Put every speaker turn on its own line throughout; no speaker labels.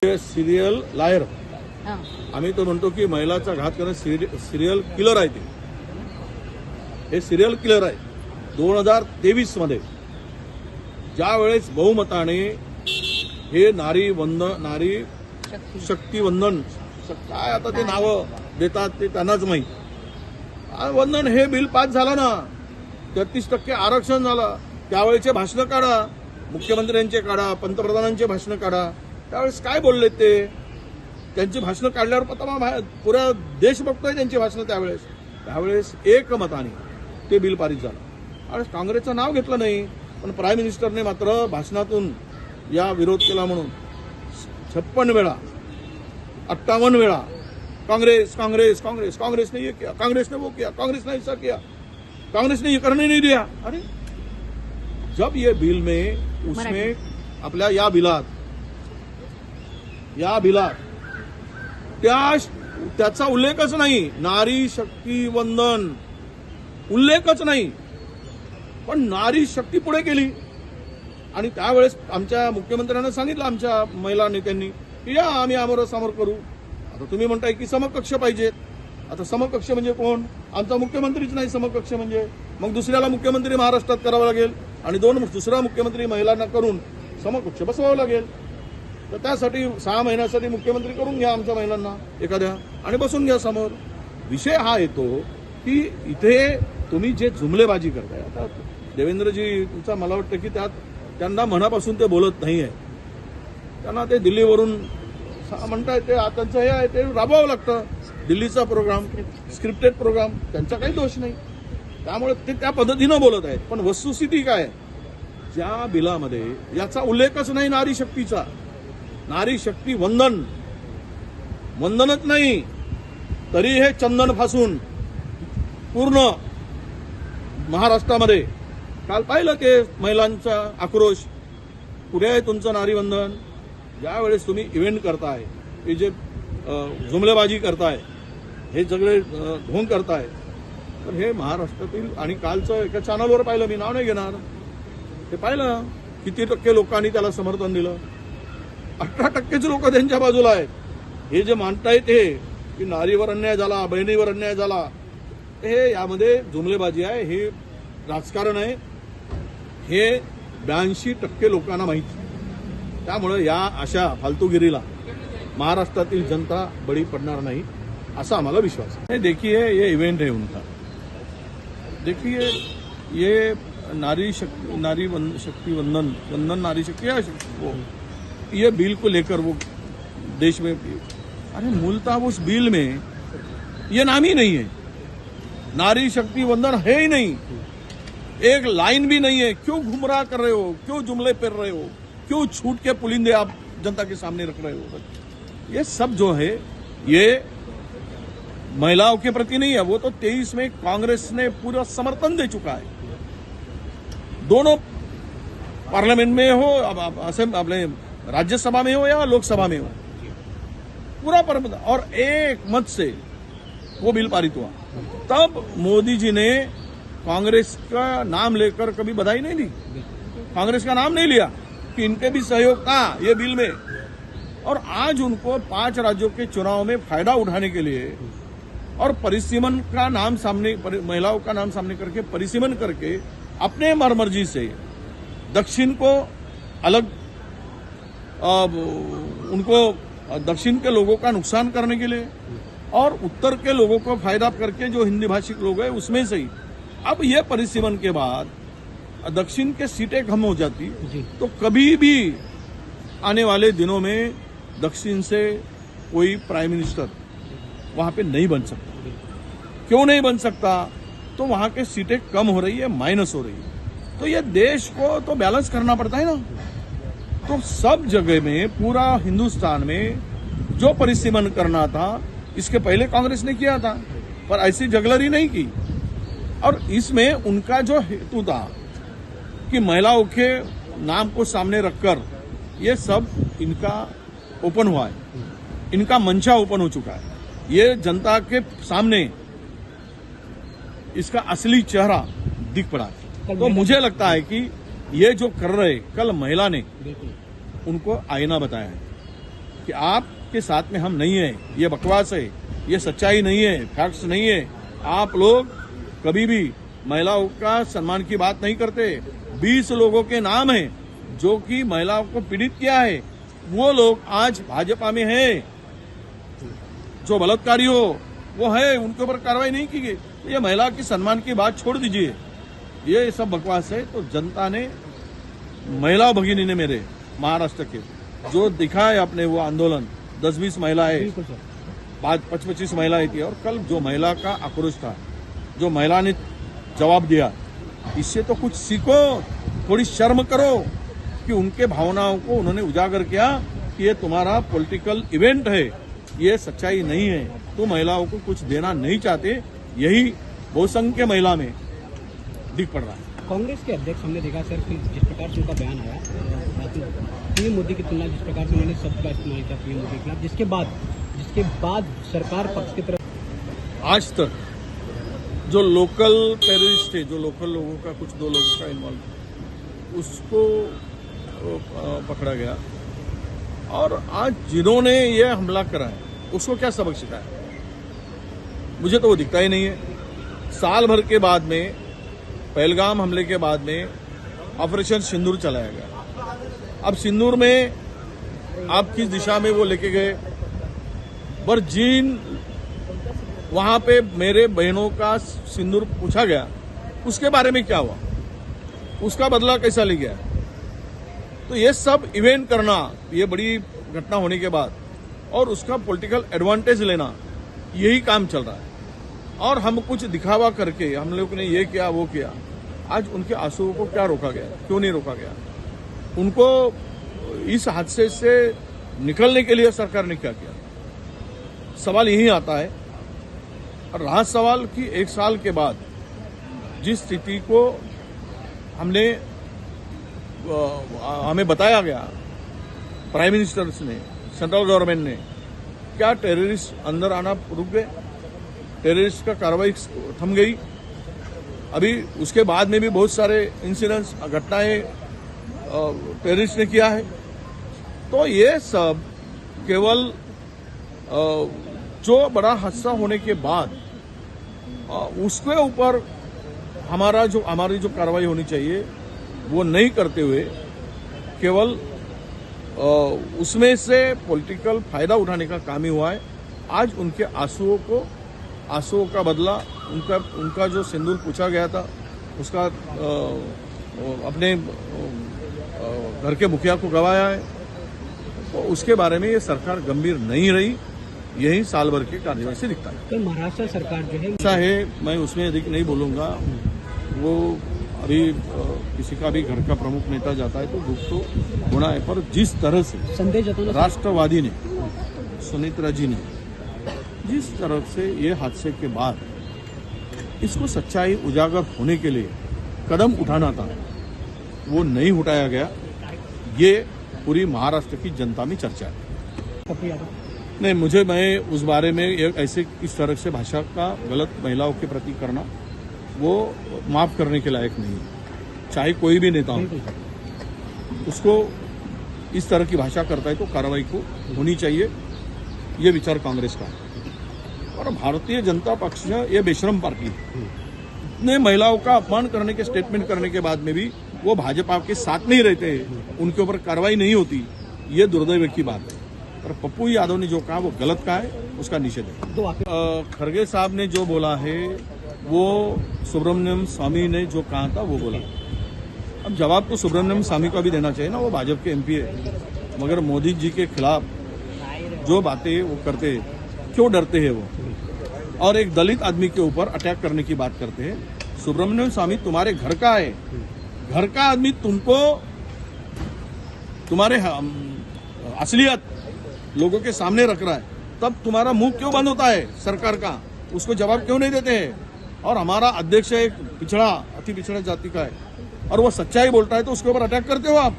Serial लायर आम्ही तो म्हणतो की महिलाचा घात करणं सिरियल किलर आहे ते. हे सिरियल किलर आहे. 2023 मध्ये ज्या वेळेस बहुमताने हे नारी शक्ती वंदन काय आता ते नावं देतात ते त्यांनाच माहीत. वंदन हे बिल पास झालं ना, 33% आरक्षण झालं. त्यावेळेचे भाषणं काढा, मुख्यमंत्र्यांचे काढा, पंतप्रधानांचे भाषणं काढा. त्यावेळेस काय बोलले ते, त्यांची भाषणं काढल्यावर पता पुरा देश बघतोय त्यांची भाषणं. त्यावेळेस एकमताने ते बिल पारित झालं. आणि काँग्रेसचं नाव घेतलं नाही, पण प्राईम मिनिस्टरने मात्र भाषणातून या विरोध केला म्हणून 56 वेळा 58 वेळा कांग्रेस कांग्रेस कांग्रेस कांग्रेस ने ये किया, कांग्रेस ने वो किया, कांग्रेस ने ऐसा किया, कांग्रेस ने ये करने नहीं दिया. अरे जब ये बिल में उसमें आपल्या या बिलात त्याचा उल्लेखच नाही. नारी शक्ती वंदन उल्लेखच नाही, पण नारी शक्ती पुढे केली. आणि त्यावेळेस आमच्या मुख्यमंत्र्यांना सांगितलं आमच्या महिला नेत्यांनी की या आम्ही समोर करू. आता तुम्ही म्हणताय की समकक्ष पाहिजेत. आता समकक्ष म्हणजे कोण? आमचा मुख्यमंत्रीच नाही समकक्ष म्हणजे. मग दुसऱ्याला मुख्यमंत्री महाराष्ट्रात करावं लागेल आणि दुसरा मुख्यमंत्री महिलांना करून समकक्ष बसवावं लागेल. तर त्यासाठी 6 महिन्यासाठी मुख्यमंत्री करून घ्या आमच्या महिलांना एखाद्या आणि बसून घ्या समोर. विषय हा येतो की इथे तुम्ही जे जुमलेबाजी करताय. आता देवेंद्रजी तुमचा मला वाटतं की त्यांना मनापासून ते बोलत नाही आहे. त्यांना ते दिल्लीवरून म्हणताय ते त्यांचं हे आहे ते राबवावं लागतं. दिल्लीचा प्रोग्राम स्क्रिप्टेड प्रोग्राम, त्यांचा काही दोष नाही. त्यामुळे ते त्या पद्धतीनं बोलत आहेत. पण वस्तुस्थिती काय आहे, ज्या बिलामध्ये याचा उल्लेखच नाही नारी शक्तीचा. नारी शक्ती वंदनच नाही, तरी हे चंदन फासून पूर्ण महाराष्ट्रामध्ये काल पाहिलं ते महिलांचा आक्रोश. कुठे आहे तुमचं नारी वंदन? ज्यावेळेस तुम्ही इव्हेंट करताय, हे जे जुमलेबाजी करताय, हे सगळे ढोंग करताय, तर हे महाराष्ट्रातील. आणि कालचं एका चॅनलवर पाहिलं, मी नाव नाही घेणार, ते पाहिलं किती टक्के लोकांनी त्याला समर्थन दिलं. 18% लोक त्यांच्या बाजूला आहेत. हे जे मानतायत हे की नारीवर अन्याय झाला, बहिणीवर अन्याय झाला, हे यामध्ये जुमलेबाजी आहे, हे राजकारण आहे, हे 82% लोकांना माहिती. त्यामुळे या अशा फालतूगिरीला महाराष्ट्रातील जनता बळी पडणार नाही असा आम्हाला विश्वास है. देखिए ये इवेंट है उनका. देखिए ये नारी शक्ति वंदन नारी शक्ति ये बिल को लेकर वो देश में, अरे मूलतः उस बिल में ये नाम ही नहीं है. नारी शक्ति वंदन है ही नहीं, एक लाइन भी नहीं है. क्यों गुमराह कर रहे हो, क्यों जुमले पेर रहे हो, क्यों छूट के पुलिंदे आप जनता के सामने रख रहे हो? ये सब जो है ये महिलाओं के प्रति नहीं है. वो तो 23 में कांग्रेस ने पूरा समर्थन दे चुका है. दोनों पार्लियामेंट में हो, अपने राज्यसभा में हो या लोकसभा में हो, पूरा और एक मत से वो बिल पारित हुआ. तब मोदी जी ने कांग्रेस का नाम लेकर कभी बधाई नहीं दी, कांग्रेस का नाम नहीं लिया कि इनके भी सहयोग था ये बिल में. और आज उनको 5 राज्यों के चुनाव में फायदा उठाने के लिए और परिसीमन का नाम सामने, महिलाओं का नाम सामने करके परिसीमन करके अपने मर्जी से दक्षिण को अलग, उनको दक्षिण के लोगों का नुकसान करने के लिए और उत्तर के लोगों को फायदा करके जो हिंदी भाषिक लोग हैं उसमें से ही अब ये परिसीमन के बाद दक्षिण के सीटें कम हो जाती तो कभी भी आने वाले दिनों में दक्षिण से कोई प्राइम मिनिस्टर वहां पे नहीं बन सकता. क्यों नहीं बन सकता? तो वहां के सीटें कम हो रही है, माइनस हो रही है. तो ये देश को तो बैलेंस करना पड़ता है ना. तो सब जगह में, पूरा हिंदुस्तान में जो परिसीमन करना था, इसके पहले कांग्रेस ने किया था, पर ऐसी जगलरी नहीं की. और इसमें उनका जो हेतु था कि महिलाओं के नाम को सामने रखकर ये सब इनका ओपन हुआ है, इनका मंचा ओपन हो चुका है. ये जनता के सामने इसका असली चेहरा दिख पड़ा. तो मुझे लगता है कि ये जो कर रहे, कल महिला ने उनको आईना बताया है कि आपके साथ में हम नहीं हैं, ये बकवास है, ये सच्चाई नहीं है, फैक्ट्स नहीं है। आप लोग कभी भी महिलाओं का सम्मान की बात नहीं करते। 20 लोगों के नाम हैं जो कि महिलाओं को पीड़ित किया है, वो लोग आज भाजपा में हैं। जो बलात्कारी हो वो है, उनके ऊपर कार्रवाई नहीं की गई। ये महिला की सम्मान की बात छोड़ दीजिए, ये सब बकवास है। तो जनता ने, महिला भगिनी ने मेरे महाराष्ट्र के जो दिखाए अपने वो आंदोलन, 10-20 महिलाएं, 25-25 महिलाएं थी, और कल जो महिला का आक्रोश था, जो महिला ने जवाब दिया, इससे तो कुछ सीखो, थोड़ी शर्म करो कि उनके भावनाओं को उन्होंने उजागर किया कि ये तुम्हारा पॉलिटिकल इवेंट है, ये सच्चाई नहीं है, तो महिलाओं को कुछ देना नहीं चाहते। यही बहुसंख्य महिला में दिख पड़ रहा है।
कांग्रेस के अध्यक्ष हमने देखा सर कि जिस प्रकार से उनका बयान आया पीएम मोदी की तुलना, जिस प्रकार से उन्होंने शब्द का इस्तेमाल किया पीएम मोदी के खिलाफ, जिसके बाद सरकार पक्ष की तरफ
आज तक जो लोकल टेररिस्ट थे, जो लोकल लोगों का, कुछ 2 लोगों का इन्वॉल्व, उसको पकड़ा गया, और आज जिन्होंने ये हमला करा है उसको क्या सबक सिखाया, मुझे तो वो दिखता ही नहीं है। साल भर के बाद में, पहलगाम हमले के बाद में ऑपरेशन सिंदूर चलाया गया। अब सिंदूर में आप किस दिशा में वो लेके गए, पर जिन वहां पे मेरे बहनों का सिंदूर पूछा गया, उसके बारे में क्या हुआ, उसका बदला कैसा ले गया। तो ये सब इवेंट करना, ये बड़ी घटना होने के बाद, और उसका पॉलिटिकल एडवांटेज लेना, यही काम चल रहा है। और हम कुछ दिखावा करके हम लोग ने ये किया वो किया। आज उनके आंसुओं को क्या रोका गया, क्यों नहीं रोका गया? उनको इस हादसे से निकलने के लिए सरकार ने क्या किया? सवाल यही आता है। और रहा सवाल कि 1 साल के बाद जिस स्थिति को हमें बताया गया, प्राइम मिनिस्टर्स ने, सेंट्रल गवर्नमेंट ने, क्या टेररिस्ट अंदर आना रुक गए? टेररिस्ट का कार्रवाई थम गई? अभी उसके बाद में भी बहुत सारे इंसिडेंट्स, घटनाएं टेररिस्ट ने किया है। तो ये सब केवल जो बड़ा हादसा होने के बाद उसके ऊपर हमारी जो कार्रवाई होनी चाहिए वो नहीं करते हुए, केवल उसमें से पॉलिटिकल फायदा उठाने का काम ही हुआ है। आज उनके आंसुओं का बदला, उनका जो सिंदूर पूछा गया था, उसका अपने घर के मुखिया को गवाया है, तो उसके बारे में ये सरकार गंभीर नहीं रही। यही साल भर के कार्यवाही से दिखता है।
तो महाराष्ट्र सरकार जो है
ऐसा है, मैं उसमें अधिक नहीं बोलूंगा। वो अभी किसी का भी घर का प्रमुख नेता जाता है तो दुख तो होना है, पर जिस तरह से
संदेश जताना
राष्ट्रवादी ने, सुनीत्रा जी ने जिस तरह से ये हादसे के बाद इसको सच्चाई उजागर होने के लिए कदम उठाना था, वो नहीं उठाया गया। ये पूरी महाराष्ट्र की जनता में चर्चा है। नहीं, मैं उस बारे में ऐसे इस तरह से भाषा का गलत महिलाओं के प्रति करना, वो माफ करने के लायक नहीं है। चाहे कोई भी नेता हो, उसको इस तरह की भाषा करता है तो कार्रवाई को होनी चाहिए। ये विचार कांग्रेस का है। और भारतीय जनता पक्ष ये बेशरम पार्टी है। ने महिलाओं का अपमान करने के स्टेटमेंट करने के बाद में भी वो भाजपा के साथ नहीं रहते, उनके ऊपर कार्रवाई नहीं होती, ये दुर्दैव की बात है। और पप्पू यादव ने जो कहा वो गलत कहा है, उसका निषेध है। खड़गे साहब ने जो बोला है, वो सुब्रमण्यम स्वामी ने जो कहा था वो बोला। अब जवाब तो सुब्रमण्यम स्वामी को भी देना चाहिए ना, वो भाजपा के एमपी है। मगर मोदी जी के खिलाफ जो बातें वो करते, क्यों डरते हैं वो, और एक दलित आदमी के ऊपर अटैक करने की बात करते हैं। सुब्रमण्यम स्वामी तुम्हारे घर का है, घर का आदमी तुमको तुम्हारे असलियत लोगों के सामने रख रहा है, तब तुम्हारा मुंह क्यों बंद होता है सरकार का? उसको जवाब क्यों नहीं देते हैं? और हमारा अध्यक्ष एक पिछड़ा, अति पिछड़ा जाति का है, और वो सच्चाई बोलता है तो उसके ऊपर अटैक करते हो आप।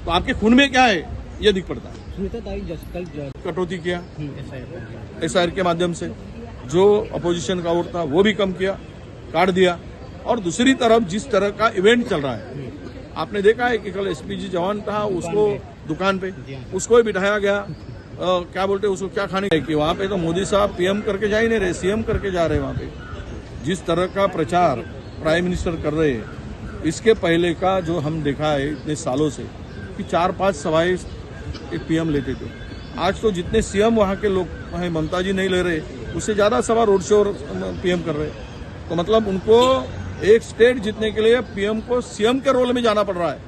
तो आपके खून में क्या है ये दिख पड़ता है। कटौती किया एसआईआर के माध्यम से, जो अपोजिशन का वोट था वो भी कम किया, काट दिया। और दूसरी तरफ जिस तरह का इवेंट चल रहा है, आपने देखा है कि कल एसपीजी जवान था, उसको दुकान पे उसको ही बिठाया गया, क्या बोलते हैं उसको, क्या खाने कि वहां पे तो मोदी साहब पीएम करके जा ही नहीं रहे, सीएम करके जा रहे हैं वहां पे। जिस तरह का प्रचार प्राइम मिनिस्टर कर रहे हैं, इसके पहले का जो हम देखा है इतने सालों से कि 4-5 सभाएं एक पीएम लेते थे। आज तो जितने सीएम वहां के लोग हैं, ममता जी नहीं ले रहे, उससे ज्यादा सभा रोड शो पीएम कर रहे हैं। तो मतलब उनको एक स्टेट जीतने के लिए पीएम को सीएम के रोल में जाना पड़ रहा है।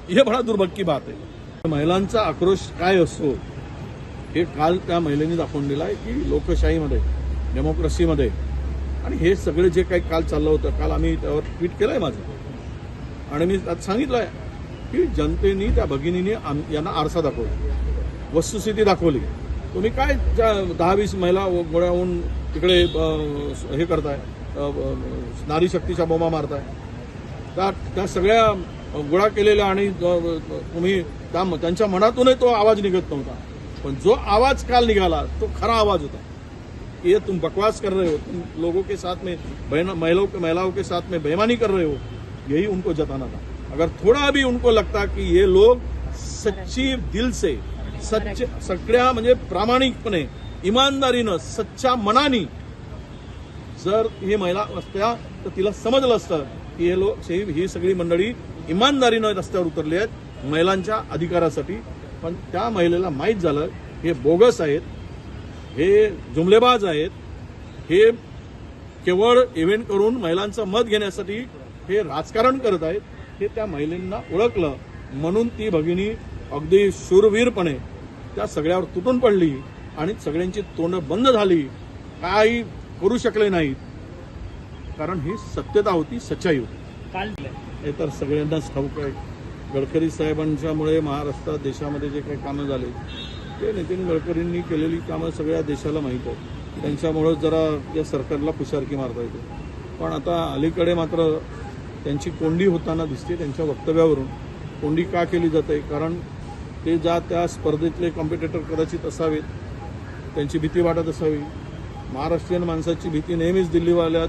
यह बड़ा दुर्भाग्य की बात आहे। महिलांचा आक्रोश काय असतो हे काल त्या महिलेने दाखवून दिला आहे की लोकशाहीमध्ये, डेमोक्रेसीमध्ये आणि हे सगळे जे काही काल चाललं होतं, काल आम्ही त्यावर ट्विट केलंय माझं आणि मी आज सांगितलं आहे की जनतेने, त्या भगिनीने यांना आरसा दाखवला, वस्तुस्थिती दाखवली। तुम्ही काय 10-20 महिला गोळ्या होऊन तिकडे हे करताय, नारी शक्तीच्या बोंबा मारताय, त्या सगळ्या गोळा केलेल्या आणि तुम्ही त्यांच्या मनातूनही तो आवाज निघत नव्हता, पण जो आवाज काल निघाला तो खरा आवाज होता। ये तुम बकवास कर रहे हो, तुम लोगों के साथ में महिलाओं के साथ में बेईमानी कर रहे हो, यही उनको जताना था। अगर थोड़ा भी उनको लगता कि ये लोग सच्ची दिल से, सगळ्या म्हणजे प्रामाणिकपणे, इमानदारीनं, सच्च्या मनानी जर ही महिला असत्या तर तिला समजलं असतं की हे लोक, ही सगळी मंडळी इमानदारीनं रस्त्यावर उतरली आहेत महिलांच्या अधिकारासाठी। पण त्या महिलेला माहीत झालं हे बोगस आहेत, हे जुमलेबाज आहेत, हे केवळ इव्हेंट करून महिलांचं मत घेण्यासाठी हे राजकारण करत आहेत, हे त्या महिलांना ओळखलं। म्हणून ती भगिनी अगदी शूरवीरपणे त्या सगळ्यावर तुटून पडली आणि सगळ्यांची तोंड बंद झाली, काही करू शकले नाहीत, कारण ही सत्यता होती, सच्चाई होती।
काल
हे तर सगळ्यांनाच ठाऊक आहे। गडकरी साहेबांच्यामुळे महाराष्ट्रात, देशामध्ये जे काही कामं झाले ते नितीन गडकरींनी केलेली कामं सगळ्या देशाला माहीत आहे। त्यांच्यामुळं जरा या सरकारला पुशारकी मारता येते। पण आता अलीकडे मात्र त्यांची कोंडी होताना दिसते। त्यांच्या वक्तव्यावरून कोंडी का केली जाते, कारण ते त्या स्पर्धेतले कॉम्पिटिटर कदाचित असावेत, त्यांची भीती वाटत असावी। महाराष्ट्रीयन माणसाची भीती नेहमीच दिल्लीवाल्या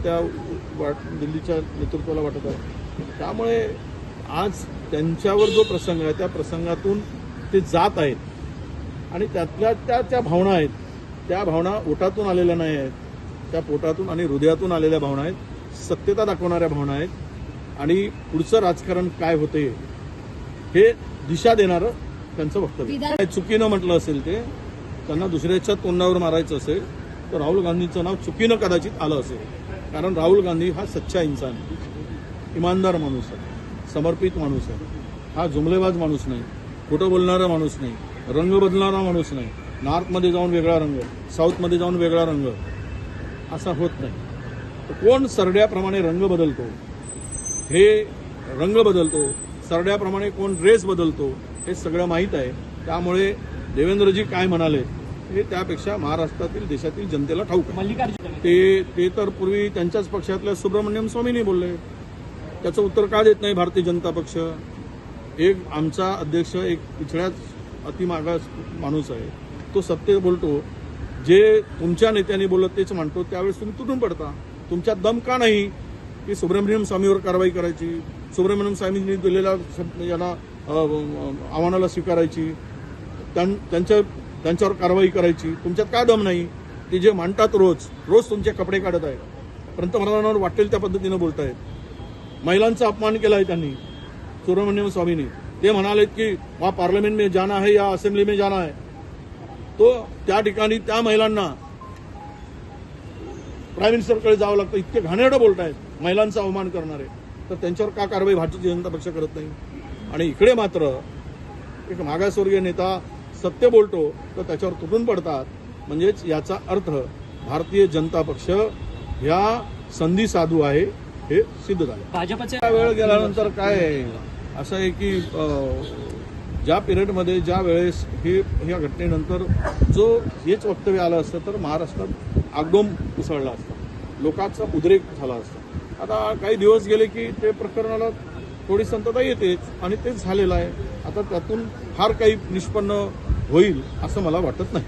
दिल्लीच्या नेतृत्वाला वाटत आहे। त्यामुळे आज त्यांच्यावर जो प्रसंग आहे त्या प्रसंगातून ते जात आहेत आणि त्यातल्या त्या भावना आहेत, त्या भावना ओठातून आलेल्या नाही आहेत, त्या पोटातून आणि हृदयातून आलेल्या भावना आहेत, सत्यता दाखवणाऱ्या भावना आहेत आणि पुढचं राजकारण काय होते हे दिशा देणारं त्यांचं वक्तव्य। चुकीनं म्हटलं असेल, ते त्यांना दुसऱ्याच्या तोंडावर मारायचं असेल तर राहुल गांधींचं नाव चुकीनं कदाचित आलं असेल, कारण राहुल गांधी हा सच्चा इन्सान आहे, इमानदार माणूस आहे, समर्पित माणूस आहे, हा जुमलेबाज माणूस नाही, खोटं बोलणारा माणूस नाही, रंग बदलणारा माणूस नाही। नॉर्थमध्ये जाऊन वेगळा रंग, साऊथमध्ये जाऊन वेगळा रंग असा होत नाही। तर कोण सरड्याप्रमाणे रंग बदलतो, हे रंग बदलतो, सरड्याप्रमाणे कोण ड्रेस बदलतो, हे सगळं माहीत आहे। त्यामुळे देवेंद्रजी काय म्हणाले हे त्यापेक्षा महाराष्ट्रातील, देशातील जनतेला ठाऊक आहे।
मल्लिकार्जुन
ते तर पूर्वी त्यांच्याच पक्षातल्या सुब्रमण्यम स्वामींनी बोलले, त्याचं उत्तर का देत नाही भारतीय जनता पक्ष? एक आमचा अध्यक्ष एक पिछड्याच अतिमागास माणूस आहे, तो सत्य बोलतो, जे तुमच्या नेत्यांनी बोलत तेच मांडतो, त्यावेळेस तुम्ही तुटून पडता। तुमच्यात दम का नाही की सुब्रमण्यम स्वामीवर कारवाई करायची, सुब्रमण्यम स्वामींनी दिलेल्या यांना आव्हानाला स्वीकारायची, त्यांच्यावर कारवाई करायची? तुमच्यात काय दम नाही? ते जे मांडतात रोज तुमचे कपडे काढत आहेत, पंतप्रधानांवर वाटेल त्या पद्धतीनं बोलतायत, महिलांचा अपमान केला आहे त्यांनी, सुब्रमण्यम स्वामींनी। ते म्हणालेत की वहां पार्लियामेंट में जाना है या असेंब्ली में जाना है, तो त्या ठिकाणी त्या महिलांना प्राईम मिनिस्टरकडे जावं लागतं, इतके घाणेरडं बोलतायत महिलांचा अवमान करणारे, तर त्यांच्यावर का कारवाई भारतीय जनता पक्ष करत नाही? आणि इकडे मात्र एक मागासवर्गीय नेता सत्य बोलतो तर त्याच्यावर तुटून पडतात। म्हणजेच याचा अर्थ भारतीय जनता पक्ष ह्या संधी साधू आहे हे सिद्ध झालं।
भाजपचे
वेळ गेल्यानंतर काय आहे, असं आहे की ज्या पिरियडमध्ये, ज्या वेळेस ह्या घटनेनंतर जो हेच वक्तव्य आलं असतं तर महाराष्ट्रात आगडोंब उसळला असता, लोकांचा उद्रेक झाला असता। आता काही दिवस गेले की ते प्रकरणाला थोडी संतता येतेच आणि तेच झालेलं आहे। आता त्यातून फार काही निष्पन्न होईल असं मला वाटत नाही।